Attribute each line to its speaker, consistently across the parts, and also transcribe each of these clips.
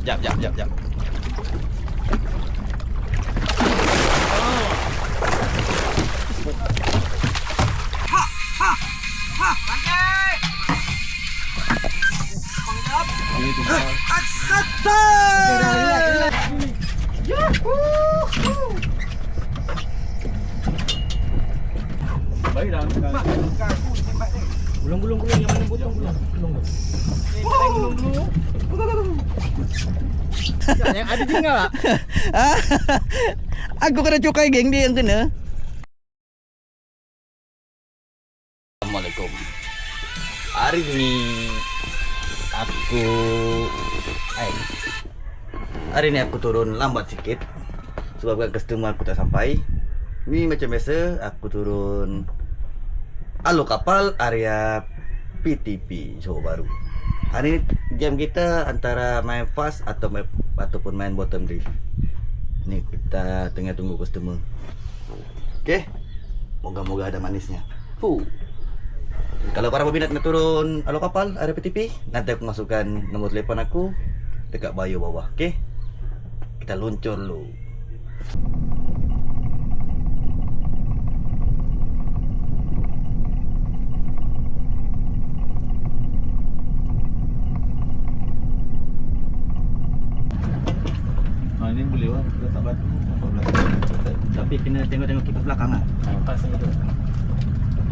Speaker 1: Jap. Baik dah.
Speaker 2: Gulung-gulung yang mana potong gulung. Gulung. Yang ada tinggal tak?
Speaker 3: Aku kena cukai geng dia yang kena. Assalamualaikum. Hari ni aku turun lambat sikit sebab customer aku tak sampai. Ni macam biasa aku turun Alok Kapal area PTP Johor Bahru. Hari ni game kita antara main fast ataupun main bottom drift. Ni kita tengah tunggu customer. Okey. Moga-moga ada manisnya. Kalau para peminat nak turun Alok Kapal area PTP, nanti aku masukkan nombor telefon aku dekat bio bawah. Okey. Kita luncur dulu.
Speaker 1: Ini boleh lah, kita tak batu.
Speaker 3: Tapi kena tengok-tengok kipas belakang lah.
Speaker 1: Pas ni tu.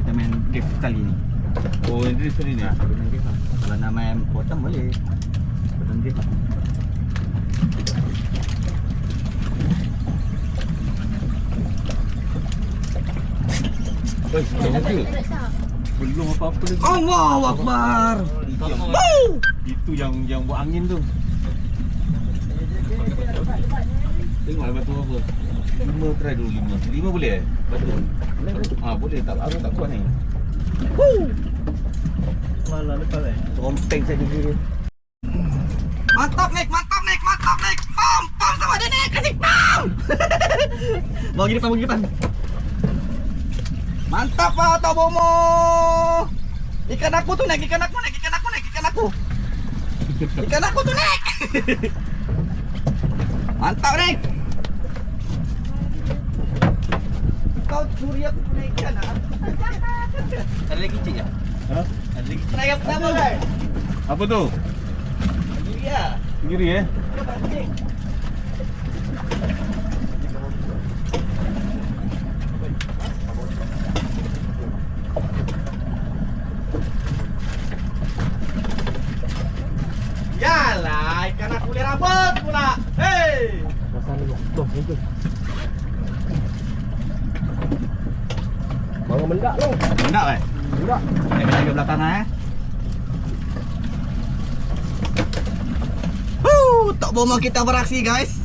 Speaker 3: Kita main drift kali ni.
Speaker 1: Oh, ini sekali ni.
Speaker 3: Main drift lah. Kalau nak main bottom boleh. Bottom drift lah.
Speaker 1: Belum apa-apa lagi.
Speaker 3: Allahu Akbar.
Speaker 1: Itu yang buat angin tu. Tengoklah batu apa. 5 try dulu 5. 5 boleh batu? Boleh tak? Aku tak kuat ni.
Speaker 2: Malah lepas
Speaker 3: Rompeng saya gigi dia. Mantap Nek. Pam sama dia Nek. Kasih pam. Bawa gini depan. Mantap Pak Tobomo. Ikan aku tu Nek. Ikan aku tu Nek. Mantap Nek. Kau curi aku punya ikan ah. Ada lagi cik ya?
Speaker 1: Ha?
Speaker 3: Ada lagi cik yang pertama kan?
Speaker 1: Apa tu?
Speaker 3: Ini ya.
Speaker 1: Sendiri
Speaker 3: Dia pancing. Yalah, ikan aku boleh rambut pula. Hei.
Speaker 2: Pasal ni. Tuh, itu. Bangun mendak tu.
Speaker 3: Mendak eh?
Speaker 2: Mendak.
Speaker 3: Jaga belakang eh. Tok Bomo kita beraksi guys.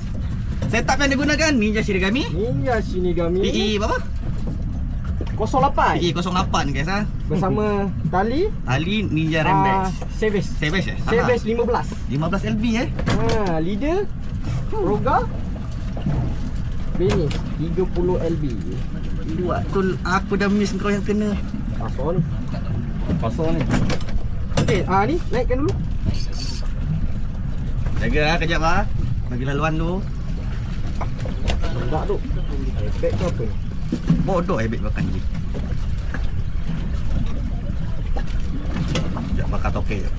Speaker 3: Setup yang digunakan Ninja Shinigami.
Speaker 2: Ninja Shinigami.
Speaker 3: PE berapa?
Speaker 2: 08.
Speaker 3: PE 08 guys ah.
Speaker 2: Bersama tali
Speaker 3: Ali Ninja Rambex.
Speaker 2: Seves.
Speaker 3: Seves ya?
Speaker 2: Seves 15.
Speaker 3: 15 LB eh.
Speaker 2: Leader Roga Benis 30 LB.
Speaker 3: Dua tu aku dah miss kau yang kena.
Speaker 2: Pasal ni. Okey, ni naikkan dulu.
Speaker 3: Jaga ah kejap ah. Bagi laluan dulu.
Speaker 2: Enggak tu. Bag tu apa ni?
Speaker 3: Bodoh ebek makan je. Sekejap bakar toke je.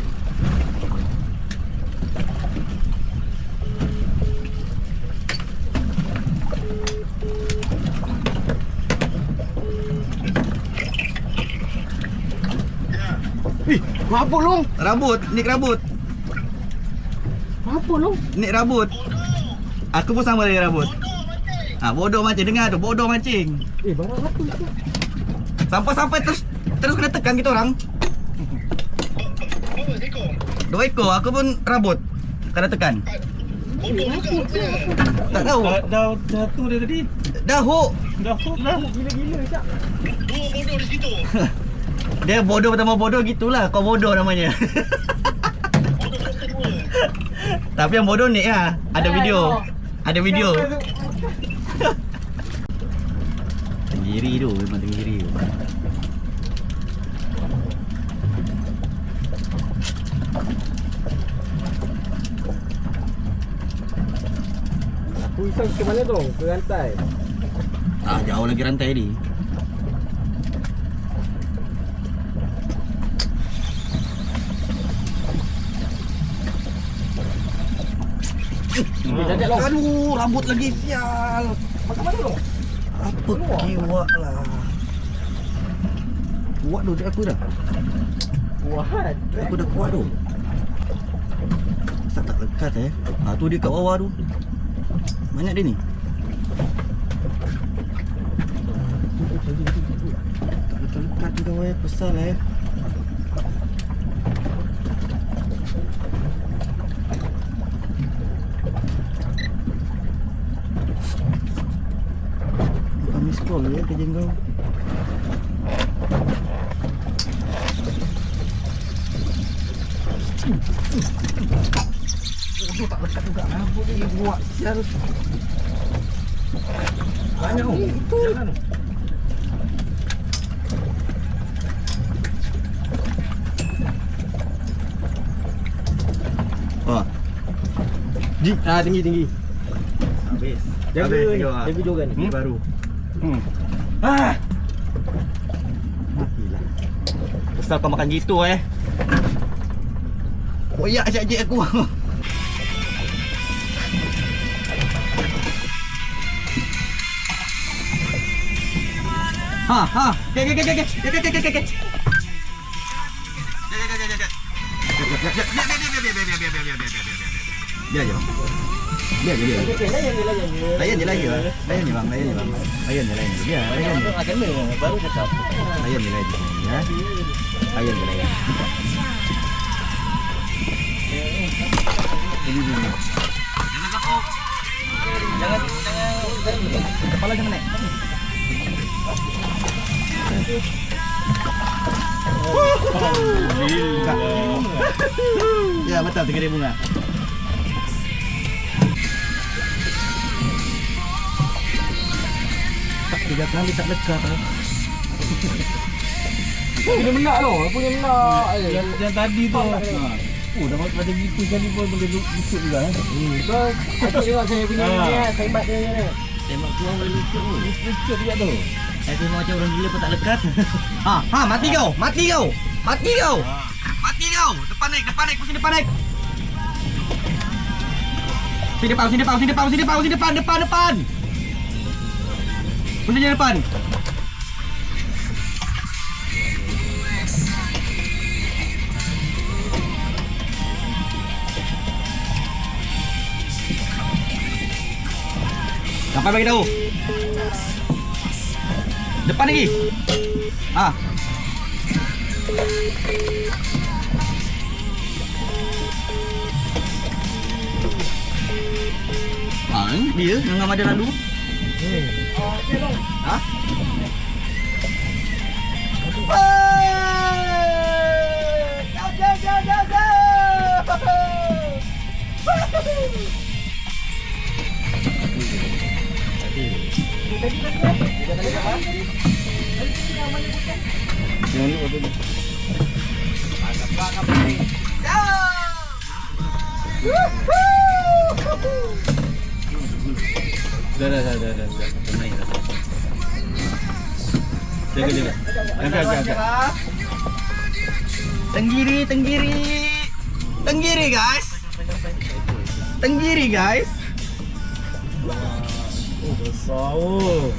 Speaker 2: Apa long?
Speaker 3: Rambut, nik rambut.
Speaker 2: Apa long?
Speaker 3: Nik rambut. Aku pun sama dengan rambut. Bodoh mancing. Dengar tu, bodoh mancing.
Speaker 2: Barang apa tu?
Speaker 3: Sampai terus kena tekan kita orang. 2 ekor, aku pun rambut. Kena tekan. Tak tahu.
Speaker 1: Dah tu dia tadi.
Speaker 3: Dah hook.
Speaker 1: Dah hook lah.
Speaker 2: Gila-gila Cak.
Speaker 4: Dua bodoh di situ.
Speaker 3: Dia bodoh bertambah bodoh gitulah. Kau bodoh namanya.
Speaker 4: Bodoh kuasa dua.
Speaker 3: Tapi yang bodoh ni ya. Ada video. Ada video. Tenggiri tu, memang tenggiri tu.
Speaker 2: Lampu hijau ke mana tu? Ke rantai.
Speaker 3: Jauh lagi rantai ni.
Speaker 2: Jagat long.
Speaker 3: Aduh, rambut lagi sial.
Speaker 2: Makan mana tu?
Speaker 3: Apa kiwak lah. Kuat tu, aku dah.
Speaker 2: Kuat.
Speaker 3: Aku dah kuat tu. Asal tak lekat tu dia kat bawah tu. Banyak dia ni. Tak lekat tu kawan, pesal Kami scroll kerja kau. Oh, tak lekat juga rambut ni buat sial.
Speaker 2: Banyak tu. Jalan tu. Tinggi.
Speaker 3: Habis.
Speaker 2: Jaga
Speaker 3: Habis,
Speaker 2: ni.
Speaker 3: tengok,
Speaker 2: Jaga joran ni.
Speaker 3: Baru. Matilah. Pasal kau makan gitu Koyak ajak-ajak aku. Biar je. Biar je. Layan je bang. Layan je. Biar, layan je.
Speaker 2: Baru cakap.
Speaker 3: Layan je ya. Layan je. Jangan kapok. Jangan. Kepala jangan naik. Buka. Ya betul, 3 bunga. Tak 3 kali tak lekat.
Speaker 2: Punya menak tu. Punya menak.
Speaker 1: Yang tadi tu. Dapat macam gitu kali pun boleh lutut juga
Speaker 2: Betul. Aku tengok saya punya ni. Sembat dia ni.
Speaker 3: Tembak keluar boleh lutut.
Speaker 1: Lutut juga tu.
Speaker 3: Saya tengok macam orang gila pun tak lekat. Mati kau. Depan naik, pusing depan naik. Sini depan. Pusing depan. Sampai bagi tahu. Depan lagi. Dia dengan ada lalu.
Speaker 1: Dah. Jaga. Angkat.
Speaker 3: Tenggiri guys.
Speaker 2: Besar. Oh,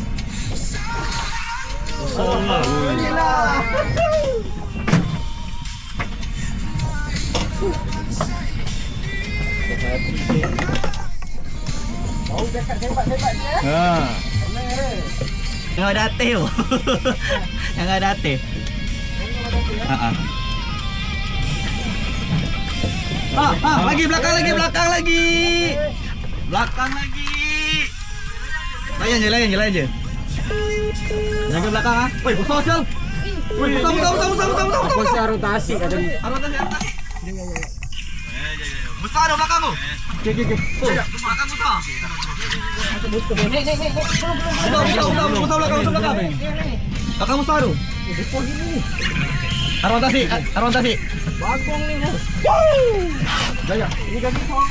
Speaker 2: dekat sembat dia.
Speaker 3: Yang ada hati tu. Yang ada hati. Lagi belakang lagi. Layan je. Jaga belakang Woi, besar sial. Besar.
Speaker 2: Aku rasa rotasi kat sini.
Speaker 3: Arotasi. Besar dah belakang tu.
Speaker 2: Okey.
Speaker 3: Belakang besar.
Speaker 2: Besar
Speaker 3: belakang. Belakang besar tu.
Speaker 2: Besar gini.
Speaker 3: Arotasi.
Speaker 2: Bagong ni. Jaya. Ini kaki besar.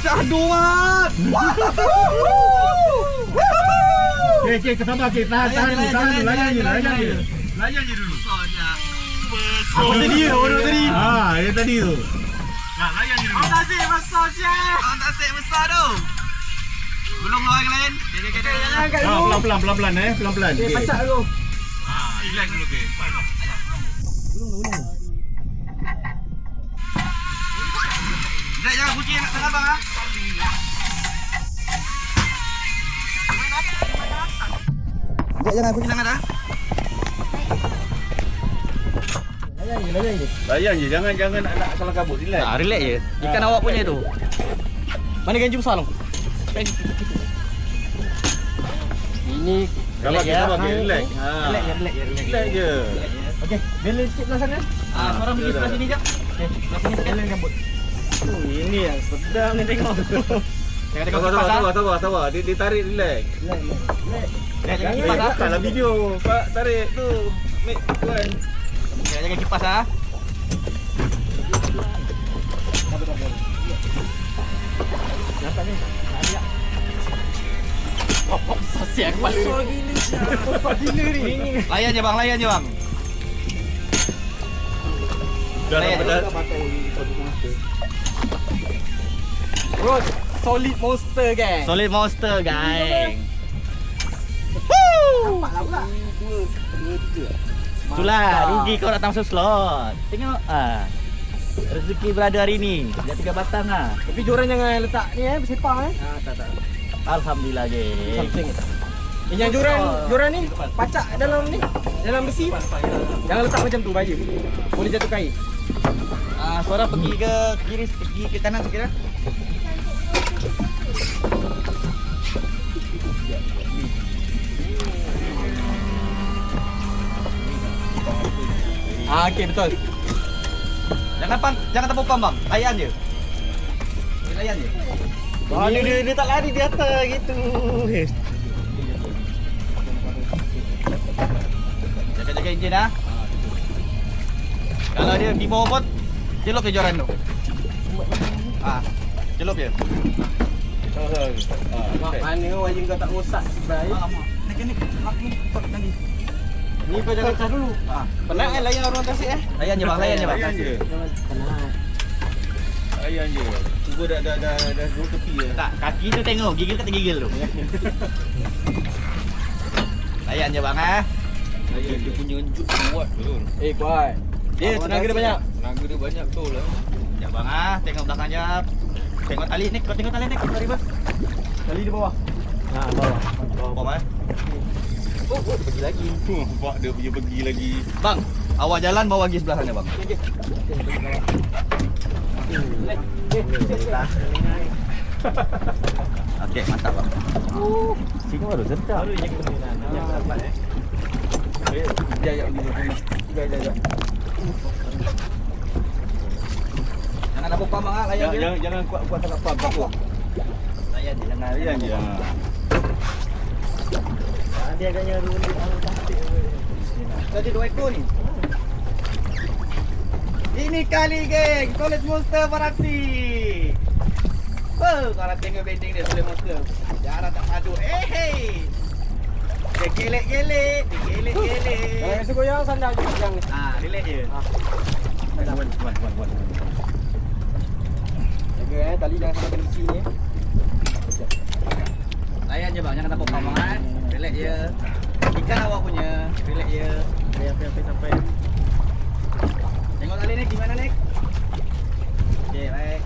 Speaker 3: Aduh, Mat.
Speaker 2: Okey, sabar okey. Tahan dulu. Layan je. Layan je dulu.
Speaker 3: Apa tadi? Orang tadi.
Speaker 2: Yang tadi tu.
Speaker 1: Nah, layan je dulu.
Speaker 3: Tasik besar tu. Belum luar yang lain.
Speaker 2: Pelan-pelan pelan-pelan. Okey.
Speaker 5: Pasak dulu.
Speaker 1: Relax dulu ke.
Speaker 3: Zek, jangan kunci nak tengah bang. Zek, jangan kunci sangat dah.
Speaker 2: Layan je. Jangan nak salah kabut. Relax.
Speaker 3: Relax je. Ikan awak punya tu.
Speaker 5: Mana ganju besar long? Ini
Speaker 2: Sabar okey. Relax.
Speaker 3: Relax je.
Speaker 2: Relax je.
Speaker 5: okey, bela sikit belah sana.
Speaker 3: Seorang pergi sebelah sini jap. Sebelah sini sekali rambut.
Speaker 5: Ini yang sedap ni tengok.
Speaker 3: Jangan tengok kipas ah.
Speaker 2: Sabar. Dia tarik relax.
Speaker 3: Jangan kipas ah.
Speaker 2: Bukanlah video. Pak tarik tu. Mik tuan.
Speaker 3: Jangan kipas ah.
Speaker 5: Nampak ni. Sasiak besar gila. Besar gila ni.
Speaker 3: Layan je bang. Layan je.
Speaker 5: Bro, solid monster gang.
Speaker 3: Solid monster gang.
Speaker 5: Nampaklah pula.
Speaker 3: Itulah rugi kau datang masuk slot. Tengok rezeki berada hari ni. Dah 3 batang ah.
Speaker 5: Tapi joran jangan letak ni bersepah
Speaker 3: Tak. Alhamdulillah je.
Speaker 5: Something. Yang joran ni pacak dalam ni, dalam besi. Jangan letak macam tu bahaya. Boleh jatuh kain.
Speaker 3: Suara pergi ke kiri, pergi ke kanan sikit dah.
Speaker 5: Okey betul.
Speaker 3: Jangan tepuk pam bang. Layan je. Layan je.
Speaker 5: Dia tak lari di atas gitu.
Speaker 3: Jaga enjin ah. Kalau dia di bawah bot, celup je joran tu. Celup je.
Speaker 5: Mana wajib kau tak rosak sebenarnya.
Speaker 3: Ni stop lagi.
Speaker 5: Ni kau jangan cas dulu. Penat kan layan orang tasik
Speaker 3: Layan je bang.
Speaker 2: Layan je.
Speaker 5: Penat.
Speaker 2: Layan je. Cuba dah dua tepi je.
Speaker 3: Tak, kaki tu tengok, gigil kata gigil tu. Layan je bang
Speaker 2: Layan dia punya enjut kuat betul.
Speaker 5: Kuat. Dia tenaga dia banyak.
Speaker 2: Tenaga dia banyak betul lah.
Speaker 3: Sekejap bang tengok belakang jap. Tengok tali ni, kau tengok tali ni, kau reverse.
Speaker 5: Tali di bawah. Bawah.
Speaker 3: Bawah
Speaker 5: Pergi lagi.
Speaker 2: Nampak dia punya pergi lagi.
Speaker 3: Bang, awak jalan bawa lagi sebelah sana bang. Okey, mantap bang.
Speaker 5: Sini baru sedap. Baru yang kebenaran. Yang dapat Jap.
Speaker 3: Jangan nak pam bang layan je.
Speaker 2: Jangan kuat sangat pam takut.
Speaker 3: Layan je, jangan.
Speaker 2: Layan je.
Speaker 5: Dia agaknya rumit cantik.
Speaker 3: Tadi 2 ekor ni. Ini kali geng, Solid Monster Parati. Kalau tengok bending dia Solid Monster. Jangan tak padu. Hey. Dia gelek-gelek.
Speaker 5: Jangan segoyang sandal je pegang ni.
Speaker 3: Relax je.
Speaker 2: Buat.
Speaker 5: Jaga tali jangan sampai kena besi ni.
Speaker 3: Layan je bang, jangan tak pam bang Relax je. Ikan awak punya. Relax je.
Speaker 5: Sampai.
Speaker 3: Tengok tali ni gimana Nek? Okey, baik.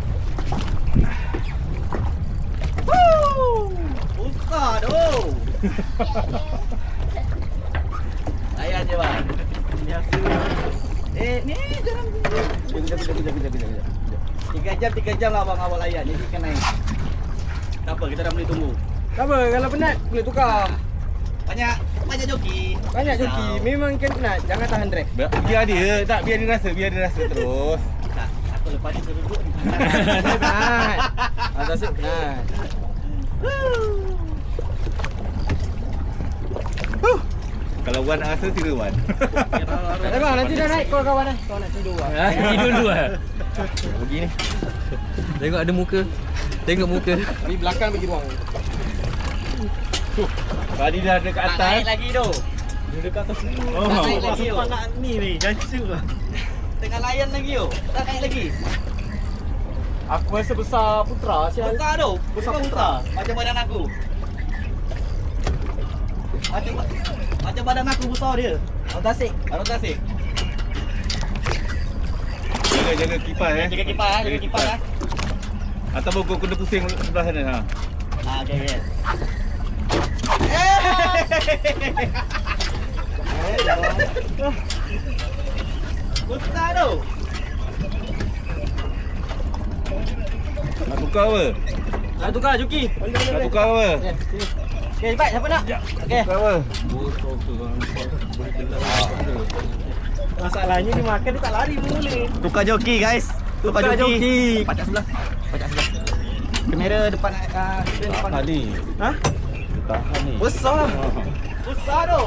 Speaker 3: Besar tu. Layan je bang. Biasa. Ni jangan. Kejap. 3 jam lah bang awak layan. Jadi ikan naik. Tak apa, kita dah boleh tunggu.
Speaker 5: Tak apa, kalau penat boleh tukar.
Speaker 3: Banyak joki.
Speaker 5: Banyak joki. Memang ikan penat. Jangan tahan drag.
Speaker 2: Biar dia rasa terus.
Speaker 3: Tak, aku lepas ni duduk.
Speaker 5: Penat. Atas sip penat.
Speaker 2: Kalau Wan nak rasa sila Wan.
Speaker 5: Tak bang, nanti dah naik kau kawan Kau nak tidur lah.
Speaker 2: Tidur dulu ah.
Speaker 5: Begini. Tengok ada muka. Tengok muka. Di belakang bagi ruang.
Speaker 2: Tadi dah ada kat atas.
Speaker 6: Naik lagi tu.
Speaker 2: Dia dekat atas semua.
Speaker 6: Tak naik lagi,
Speaker 2: Sempat nak ni gancu lah.
Speaker 6: Tengah layan lagi tu. Tak naik lagi.
Speaker 5: Aku rasa besar Putra sial.
Speaker 6: Besar tu. Besar putra. Macam badan aku. Macam badan aku besar dia. Arung tasik.
Speaker 2: Jaga kipas
Speaker 6: Jaga kipas lah.
Speaker 2: Ataupun kau kena pusing sebelah sana ha.
Speaker 6: Okey. Besar tu.
Speaker 2: Nak tukar apa?
Speaker 5: Nak tukar joki.
Speaker 2: Nak tukar apa?
Speaker 6: Okey, cepat siapa nak? Okey.
Speaker 2: Tukar apa?
Speaker 5: Masalahnya dia makan dia tak lari pun boleh.
Speaker 3: Tukar joki guys. Tukar joki.
Speaker 6: Pacak sebelah. Kamera depan depan.
Speaker 2: Tadi.
Speaker 5: Ha?
Speaker 2: Tahan ni.
Speaker 5: Besar.
Speaker 6: Besar tu.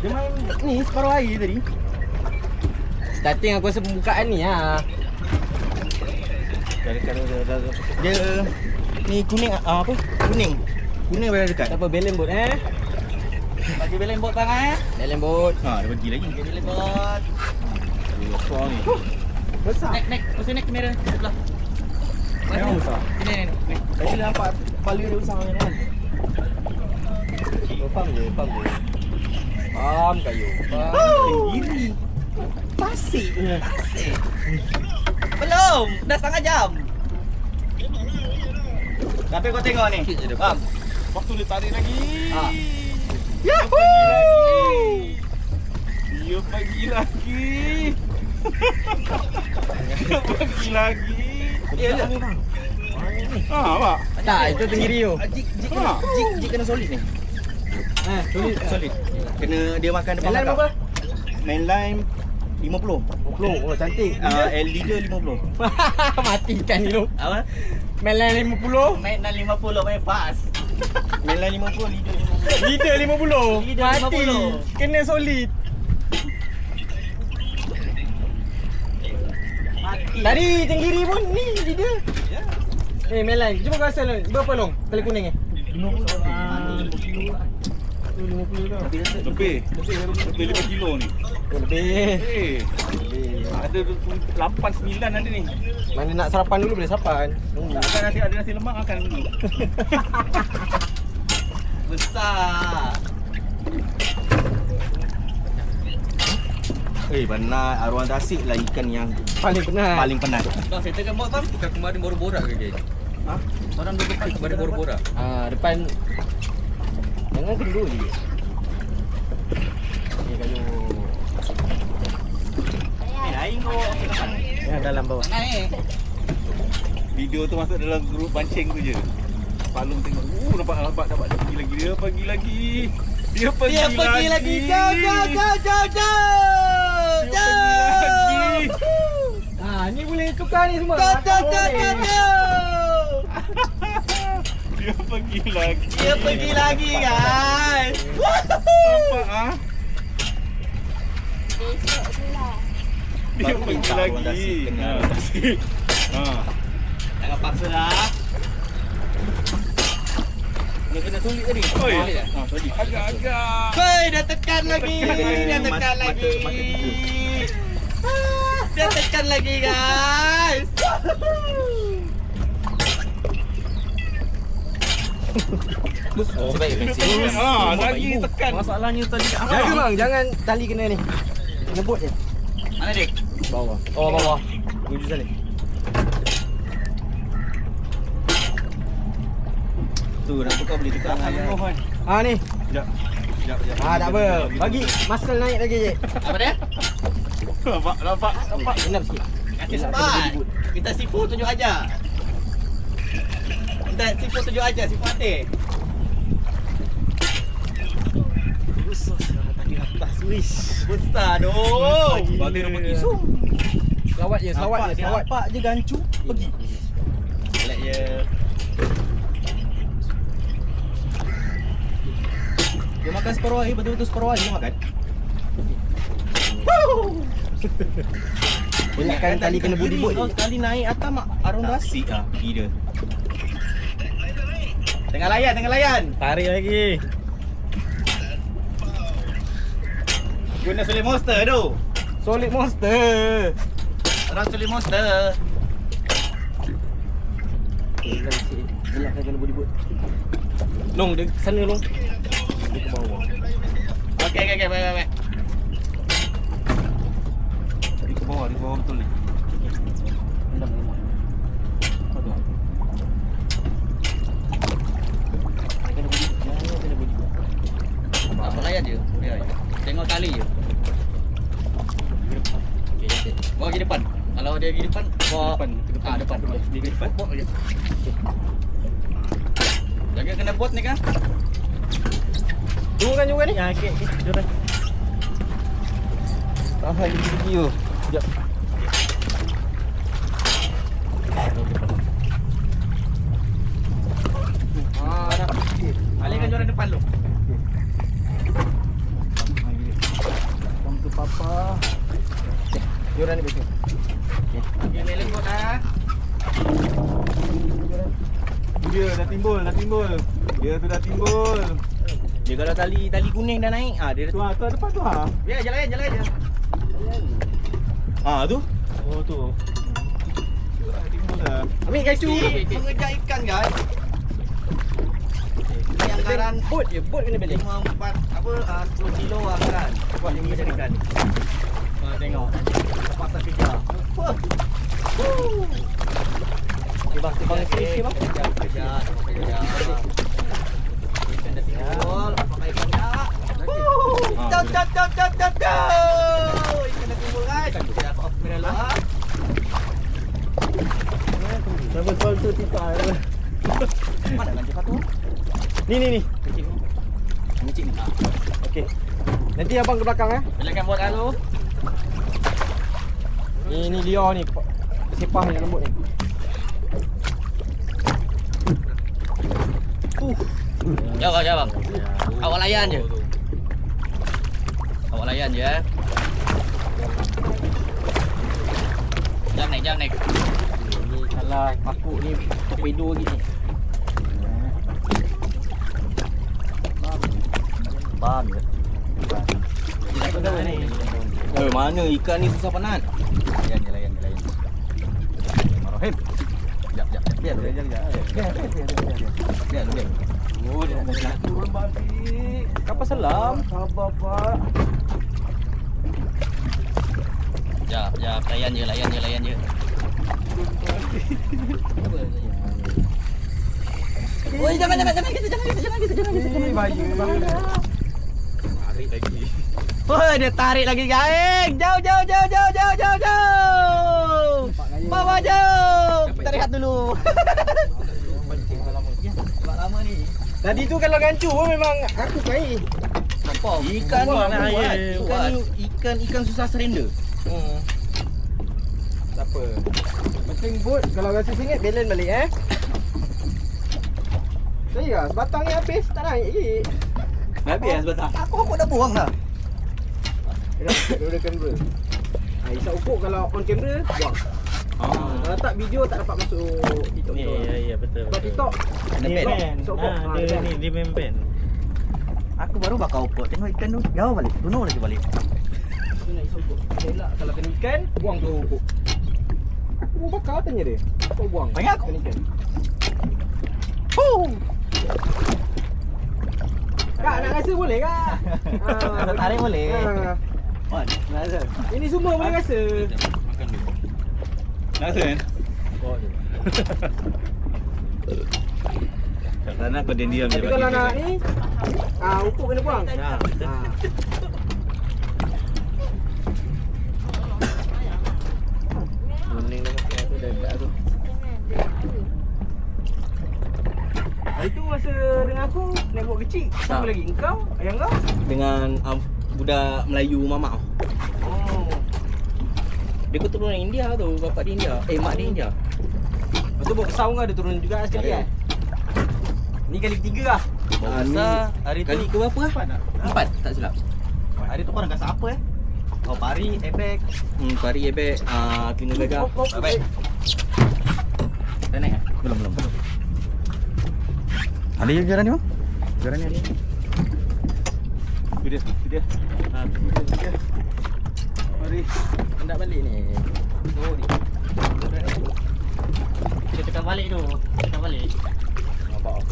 Speaker 5: Dia main ni separuh air tadi. Starting aku rasa pembukaan ni ha.
Speaker 6: Dia ni kuning apa? Kuning berada dekat.
Speaker 5: Tak apa belen bot
Speaker 6: Bagi belen bot bang
Speaker 5: Belen bot.
Speaker 2: Ha, dia bagi lagi.
Speaker 6: Bagi belen bot.
Speaker 2: Besar ni.
Speaker 5: Besar.
Speaker 6: Naik, mesti naik kamera sebelah.
Speaker 5: Memang besar.
Speaker 6: Ni.
Speaker 5: Tadi nampak kepala dia besar kan. Faham je. Faham kayu.
Speaker 6: Tenggiri.
Speaker 5: Tasik punya.
Speaker 6: Belum, dah setengah jam. Tapi kau tengok ni. Faham?
Speaker 2: Waktu dia tarik lagi.
Speaker 6: Ha.
Speaker 2: Dia pagi lagi. Dia pagi lagi.
Speaker 6: Ya,
Speaker 2: Ha, apa?
Speaker 5: Tak, itu tenggiri tu.
Speaker 6: Jig kena solid ni.
Speaker 5: Solid.
Speaker 6: Kena dia makan depan
Speaker 5: Jalan
Speaker 6: belakang.
Speaker 5: berapa?
Speaker 6: Mainline 50.
Speaker 5: 50. Oh, cantik.
Speaker 6: L leader 50.
Speaker 5: Matikan ni tu.
Speaker 6: Apa?
Speaker 5: Mainline 50.
Speaker 6: Mainline 50 main fast. Mainline 50 leader 50.
Speaker 5: Leader 50.
Speaker 6: Leader
Speaker 5: Mati.
Speaker 6: 50.
Speaker 5: Kena solid.
Speaker 6: Mati.
Speaker 5: Tadi tenggiri pun ni leader. Mainline. Cuba kau rasa berapa long? Tali kuning ni. 50 dah.
Speaker 2: Lebih 5 kilo ni.
Speaker 5: Lebih.
Speaker 2: Ada 8 9 ada ni.
Speaker 5: Mana nak sarapan dulu boleh sarapan.
Speaker 2: Akan ada nasi lemak akan dulu.
Speaker 6: Besar.
Speaker 3: Penat arwah tasik lah ikan yang
Speaker 5: Paling penat.
Speaker 3: paling penat.
Speaker 6: Bang, saya tengok bang.
Speaker 1: Kita kemarin baru borak ke guys?
Speaker 5: Ha?
Speaker 6: Orang duduk depan.
Speaker 1: Kemarin baru borak.
Speaker 5: Depan. Jangan kendul je. Ni kayu.
Speaker 6: Lain kau.
Speaker 5: Ya dalam bawah.
Speaker 6: Naik.
Speaker 2: Video tu masuk dalam grup pancing tu je. Palung tengok. Nampak dapat pergi lagi. Dia pergi lagi. Dia pergi lagi.
Speaker 6: Jauh.
Speaker 2: Dia pergi lagi.
Speaker 5: Ni boleh tukar ni semua.
Speaker 2: Dia pergi lagi.
Speaker 6: Dia pergi lagi guys.
Speaker 2: Nampak ah? Dia
Speaker 3: Baru
Speaker 2: pergi
Speaker 3: minta
Speaker 2: lagi.
Speaker 3: arwah tasik kena.
Speaker 2: Tasik. Ha.
Speaker 6: Jangan paksa lah. Dia kena sulit tadi.
Speaker 2: Oi.
Speaker 6: Sulit tak?
Speaker 2: Ha, tadi agak-agak.
Speaker 6: Hei, dia tekan lagi. Dia tekan lagi. Dia tekan lagi guys.
Speaker 2: Lagi tekan.
Speaker 6: Masalahnya tadi.
Speaker 5: Jaga bang, jangan tali kena ni. Ngebut je.
Speaker 6: Mana dik?
Speaker 5: Bawah. Oh bawah. Tuju sekali.
Speaker 3: Tu nak tukar boleh tukar dengan ayam.
Speaker 5: Ni.
Speaker 2: Sekejap.
Speaker 5: Tak apa. Bagi muscle naik lagi je.
Speaker 6: Apa dia?
Speaker 2: Nampak.
Speaker 5: Genap sikit.
Speaker 6: Kasih sempat. Kita sifu tunjuk aja. Kita sifu tunjuk aja, sifu hati. Besar tadi atas. Wish. Besar doh.
Speaker 2: Bagi nombor kisum.
Speaker 5: Selawat je.
Speaker 6: Nampak je gancu. Pergi. Selek je. Dia makan separuh air, betul-betul separuh air dia makan.
Speaker 5: Ingatkan tali kena body boat
Speaker 2: Kau
Speaker 5: je.
Speaker 2: sekali naik atas mak arung dasik ah pergi dia.
Speaker 6: Tengah layan.
Speaker 5: Tarik lagi.
Speaker 6: Guna solid monster tu.
Speaker 5: Solid monster.
Speaker 6: Orang solid monster.
Speaker 5: Ingatkan kena body boat. Long dia ke sana long. Dia ke bawah.
Speaker 6: Okey, baik.
Speaker 2: Di bawah betul ni. Apa tu?
Speaker 6: Apa layan je. Ya. Tengok tali je. Bawa pergi depan. Kalau dia pergi depan, bawa
Speaker 2: Depan.
Speaker 6: depan.
Speaker 2: Di depan.
Speaker 6: Bot je. Jaga kena bot ni kan.
Speaker 5: Tunggukan juga ni. Ya, okey. Jom. Lagi tu. Sekejap. Dah.
Speaker 6: Alihkan joran depan lu.
Speaker 5: Come to papa. Joran ni betul.
Speaker 6: Okey, melek bot dah.
Speaker 2: Dia dah timbul. Dia tu dah timbul.
Speaker 5: Dia kalau tali kuning dah naik, dia
Speaker 2: Tu ah, tu depan tu ah.
Speaker 6: Ya, jalan je.
Speaker 2: Ah tu.
Speaker 5: oh tu.
Speaker 2: Dah timbul dah.
Speaker 5: Ambil kacu.
Speaker 6: Mengejar ikan guys. Ini anggaran
Speaker 5: Bot kena balik.
Speaker 6: 10 kilo anggaran. Buat yang mengejar ikan. Tengok. Pasal kejar.
Speaker 5: Bang sikit bang.
Speaker 6: Kejar. Ikan dah timbul. Pakai ikan dah. Jauh. Ikan dah timbul guys. Kita dapat off kamera lah.
Speaker 5: Sampai soal tu tipa.
Speaker 6: Mana lanjut satu?
Speaker 5: Ni.
Speaker 6: Kecil. Kecil ni.
Speaker 5: Okey. Nanti abang ke belakang
Speaker 6: Belakang buat lalu.
Speaker 5: Ni liar ni. Sepah ni lembut ni.
Speaker 6: Jawab. Awak layan je. Jangan naik.
Speaker 5: Ni salah paku ni torpedo lagi ni.
Speaker 6: Bam je.
Speaker 2: Mana ikan ni susah penat.
Speaker 6: Layan. Marahim. Jap. Biar dulu. Biar dulu.
Speaker 2: Oh, dia dah turun balik.
Speaker 5: Kapal selam.
Speaker 2: Sabar, Pak.
Speaker 6: Jap. Layan je. Oi, jangan gitu.
Speaker 5: Bahaya.
Speaker 2: Tarik lagi.
Speaker 6: Woi, dia tarik lagi guys. Jauh. Bawa jauh. Kita rehat dulu. Sebab lama ni.
Speaker 5: Tadi tu kalau gancu pun memang aku kain.
Speaker 6: Apa?
Speaker 2: Ikan ni
Speaker 6: Buat,
Speaker 2: nak
Speaker 6: buat.
Speaker 2: air. Ikan susah surrender.
Speaker 5: Tak apa. Penting bot kalau rasa singit balance balik Saya batang ni habis tak naik lagi.
Speaker 2: Habis sebentar.
Speaker 6: Aku dah buang dah.
Speaker 5: Dia kamera. Isap ukur kalau on kamera buang. Kalau tak video tak dapat masuk TikTok.
Speaker 7: Ya betul.
Speaker 5: Sebab TikTok
Speaker 6: Ada pen.
Speaker 5: Isap ukur.
Speaker 7: Dia ni dia main pen.
Speaker 6: Aku baru bakar ukur. Tengok ikan tu. Jauh balik. Tunuk lagi balik.
Speaker 5: Dia nak isap ukur. Elak kalau kena ikan buang tu ukur. Aku mau bakar tanya dia. Kau buang.
Speaker 6: Panggil aku.
Speaker 5: Kena ikan. Kak nak rasa boleh kak?
Speaker 6: Rasa tarik boleh.
Speaker 5: Ha.
Speaker 6: Rasa.
Speaker 5: Ini semua boleh rasa.
Speaker 2: Makan dulu. Nak rasa kan? Kat sana kau diam je.
Speaker 5: Tapi kalau nak ni ukur kena buang.
Speaker 7: Kuning dah makan tu dah dekat tu.
Speaker 5: Hari tu masa dengan aku naik buat kecil. Siapa lagi? Engkau? Ayah kau?
Speaker 2: Dengan budak Melayu mamak.
Speaker 5: Oh.
Speaker 2: Dia keturunan India tu, bapak dia India. Mak dia India.
Speaker 5: Lepas tu buat saung kau ada turun juga sekali kan? Ni kali ketiga lah.
Speaker 6: Masa hari tu
Speaker 2: Kali ke berapa ah?
Speaker 6: 4 tak silap. Hari tu kau nak kasih apa Oh, pari, ebek. Pari, ebek. Tino gagah. Baik. Dah naik eh?
Speaker 3: Belum. Ada yang jalan ni bang? Jalan ni ada.
Speaker 2: Itu dia. Itu dia. Mari.
Speaker 6: Hendak balik ni. Oh, ni. Kita tekan balik tu. Tekan balik.
Speaker 2: Nampak.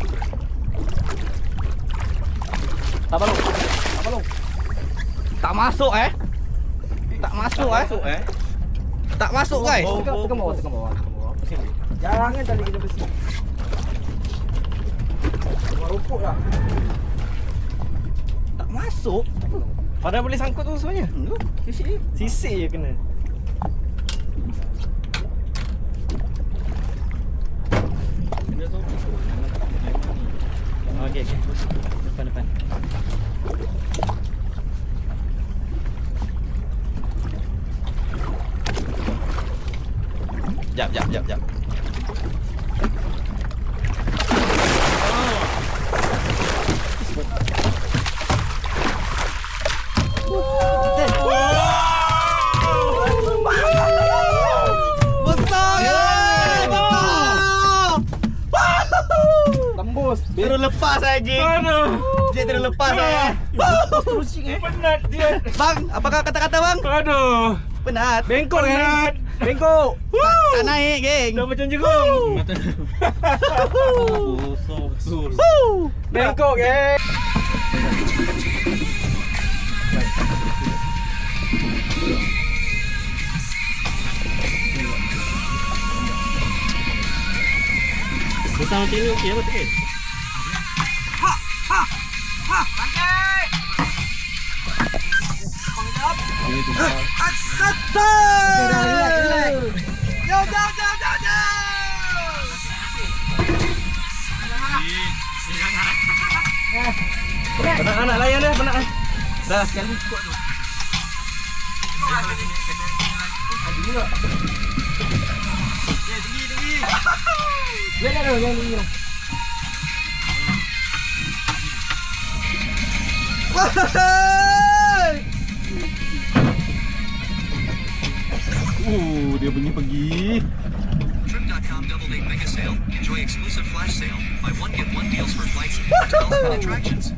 Speaker 6: Tak balong. Tak masuk eh? Tak masuk eh? Tak masuk guys.
Speaker 5: Tekan bawah. Jangan tali kita besi. Buat rupuk lah.
Speaker 6: Tak masuk.
Speaker 7: Padahal boleh sangkut tu sebenarnya. Sisik je kena. Okey. Depan.
Speaker 3: Jap.
Speaker 5: Tembus.
Speaker 6: Terus lepas saja. Dia terus lepas eh.
Speaker 5: Terusing
Speaker 7: Penat dia.
Speaker 3: Bang, apakah kata-kata bang?
Speaker 7: Aduh.
Speaker 3: Penat.
Speaker 5: Bengkok kan? Bengkok.
Speaker 3: Tak naik geng.
Speaker 7: Dah macam jerung.
Speaker 2: Betul.
Speaker 5: Bengkok kan?
Speaker 7: Besar macam ni okey apa tak?
Speaker 5: Anak layan dah, penat.
Speaker 6: Dah sekali kuat tu.
Speaker 5: Jangan ni.
Speaker 2: Dia pergi.
Speaker 8: Trip.com double date mega sale. Enjoy exclusive flash sale. Buy one get one deals for flights and hotels and attractions.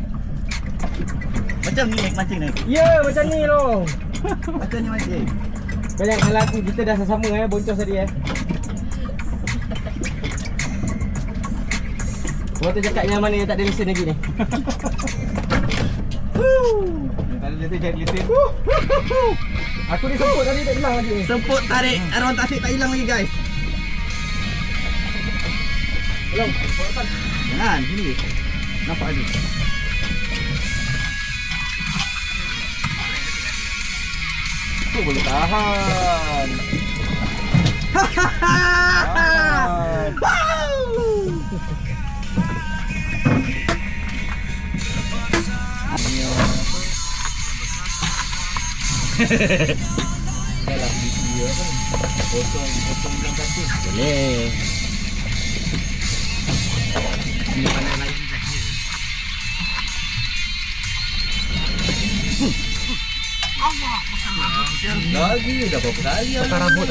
Speaker 3: Macam ni naik mancing naik.
Speaker 5: Ya, macam ni loh.
Speaker 3: Macam ni mancing.
Speaker 5: Banyak hal aku kita dah sama boncos tadi Kau tu cakap yang mana yang tak ada lesen lagi ni?
Speaker 2: Tak ada lesen jadi lesen.
Speaker 5: Aku ni semput tadi tak hilang lagi ni.
Speaker 3: Semput tarik arwah tasik tak hilang lagi guys.
Speaker 5: Belum.
Speaker 3: Jangan sini. Nampak ada.
Speaker 2: Tu boleh tahan.
Speaker 5: Dalam video kan. Kosong bilang kaki.
Speaker 6: Boleh.
Speaker 5: Ini pandai lain saja.
Speaker 6: Lagi dah berapa kali
Speaker 5: Patah rambut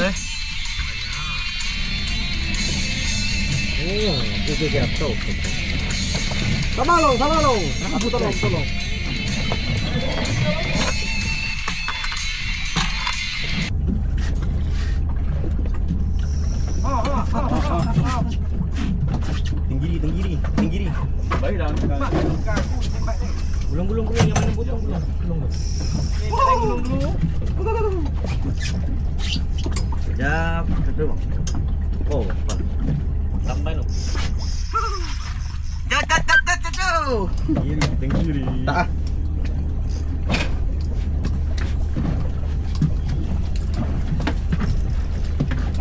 Speaker 5: Okey, aku tahu. Sabar long. Aku tolong.
Speaker 6: Tinggiri.
Speaker 2: Baiklah.
Speaker 5: Gulung yang mana potong gulung.
Speaker 6: Gulung dulu.
Speaker 3: Sekejap. Satu bang. Oh, bang.
Speaker 6: Tambah tu.
Speaker 2: Tinggiri.
Speaker 3: Tak.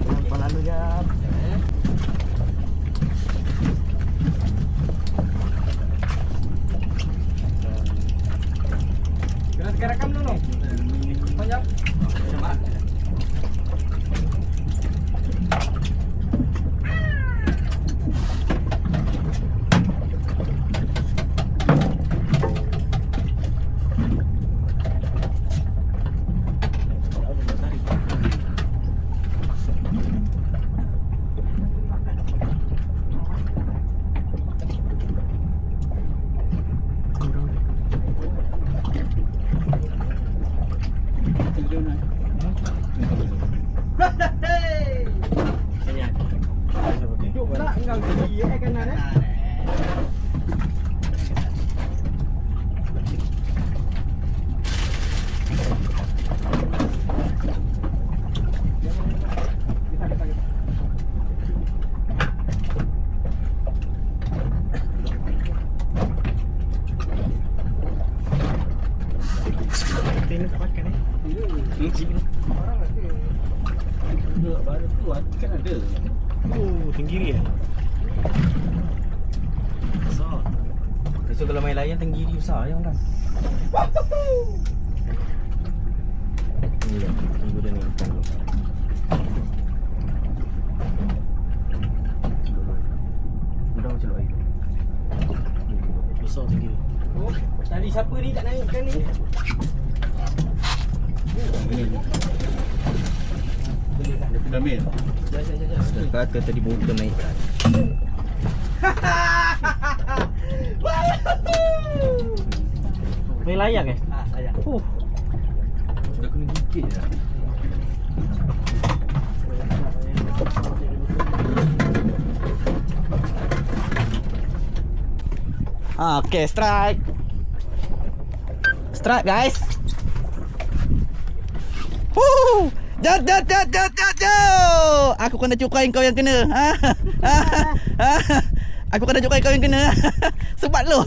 Speaker 5: Kepala lu jap. Kena tekan rakam dulu. Panjang. kiri kanan
Speaker 7: Ini tak makan
Speaker 2: Baru keluar kan ada.
Speaker 7: tenggiri besar. Besok kalau main layan tenggiri besar yang kan. Tunggu dia ni ikan dulu. Mudah macam air. Besar tenggiri.
Speaker 5: Oh, tadi siapa ni tak naikkan ni?
Speaker 2: Dia pindah main.
Speaker 7: Kata tadi bukan naikkan. Main layak ke?
Speaker 6: Layak.
Speaker 7: Dah kena gigit dah.
Speaker 3: Okay, strike. Strike, guys. Woo! Jat. Aku kena cukai kau yang kena. Aku kena cukai kau yang kena. Sebat lu.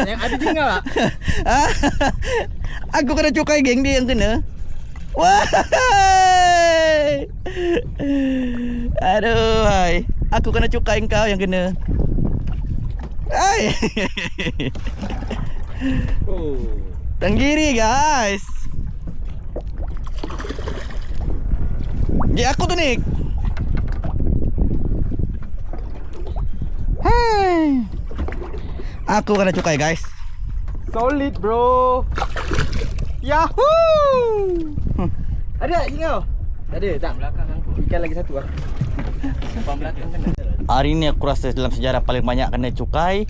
Speaker 5: Yang ada tinggal tak?
Speaker 3: Aku kena cukai geng dia yang kena. Wah. Aduh, hai. Aku kena cukai kau yang kena. Hai. Tenggiri, guys. Dia aku tu Nick. Hai. Aku kena cukai, guys.
Speaker 5: Solid bro. Yahoo! Ada tak tinggal? Tak ada, tak.
Speaker 6: Belakang aku.
Speaker 5: Ikan lagi satu lah.
Speaker 6: Depan belakang kan ada.
Speaker 3: Hari ni aku rasa dalam sejarah paling banyak kena cukai,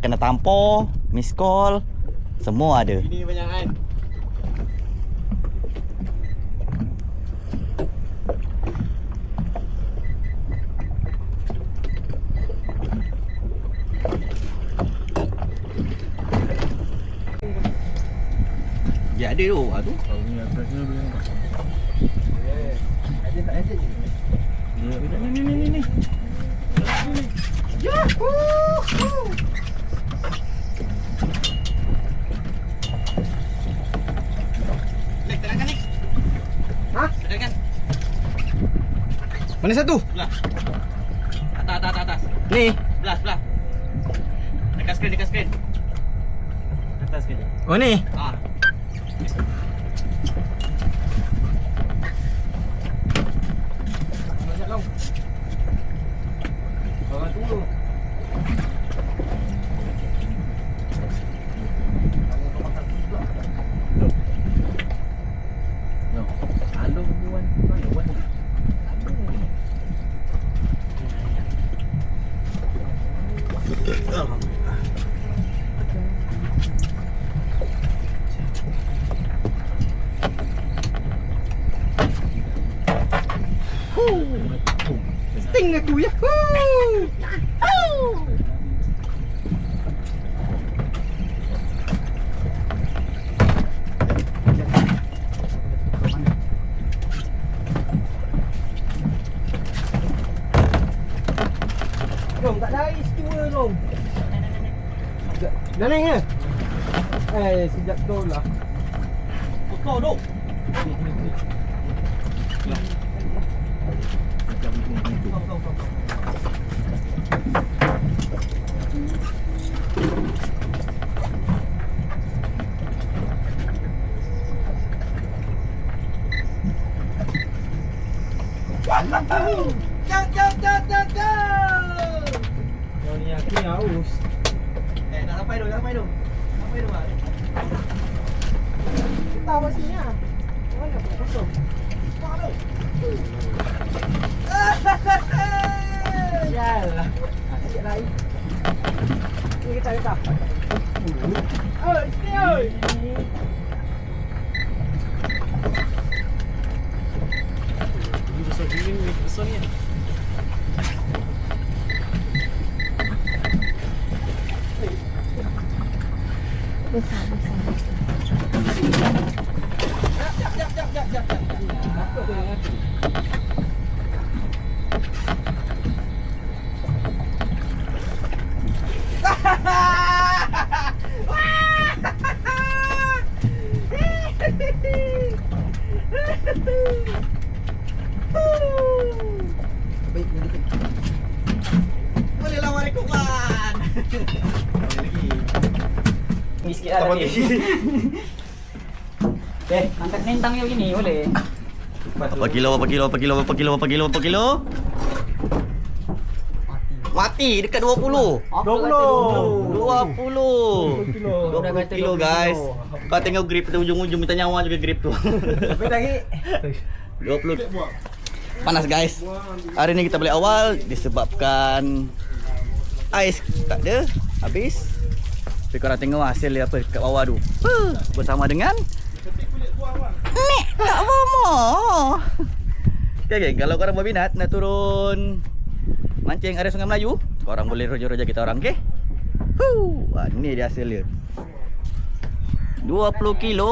Speaker 3: kena tampor, miss call, semua ada.
Speaker 5: Ini banyak kan?
Speaker 3: Ya ada tu, tu.
Speaker 2: Tahu ni atasnya boleh nampak.
Speaker 5: Ada tak ada je.
Speaker 2: Ni.
Speaker 5: Yahoo!
Speaker 6: Nek, terangkan ni.
Speaker 5: Ha?
Speaker 6: Terangkan.
Speaker 5: Mana satu?
Speaker 6: Sebelah. Atas.
Speaker 5: Ni.
Speaker 6: Sebelah. Dekat skrin. Atas skrin.
Speaker 5: Oh ni.
Speaker 6: Ah.
Speaker 5: Banyak long. Orang tunggu.
Speaker 7: Alung buan. Mana buan?
Speaker 5: Sting aku ya. Long tak ada ais tua long. Dah naik ke? Sejak tu lah.
Speaker 6: Kau duk.
Speaker 5: Kau ni aku ni haus.
Speaker 6: Dah sampai dah. Sampai dah.
Speaker 5: Kita awak sini ah. Mana pun kosong. Yalah. Asyik lain. Ni kita. Oh, sini oi.
Speaker 7: Ini besar gini, besar ni.
Speaker 3: Boleh lawan aku kawan.
Speaker 6: Ni sikit lah tadi. Angkat nentang je begini boleh.
Speaker 3: Berapa kilo? Mati dekat 20. 20 kilo guys. Kau tengok grip tu ujung-ujung minta nyawa juga grip tu.
Speaker 5: Berapa lagi?
Speaker 3: 20. Panas guys. Hari ni kita balik awal disebabkan ais tak ada, habis. Tapi korang tengok hasil dia apa kat bawah tu. Bersama dengan Nek tak bomo. Okay, kalau korang berminat nak turun mancing area Sungai Melayu, korang boleh roja-roja kita orang, okey? Ni dia hasil dia. 20 kilo.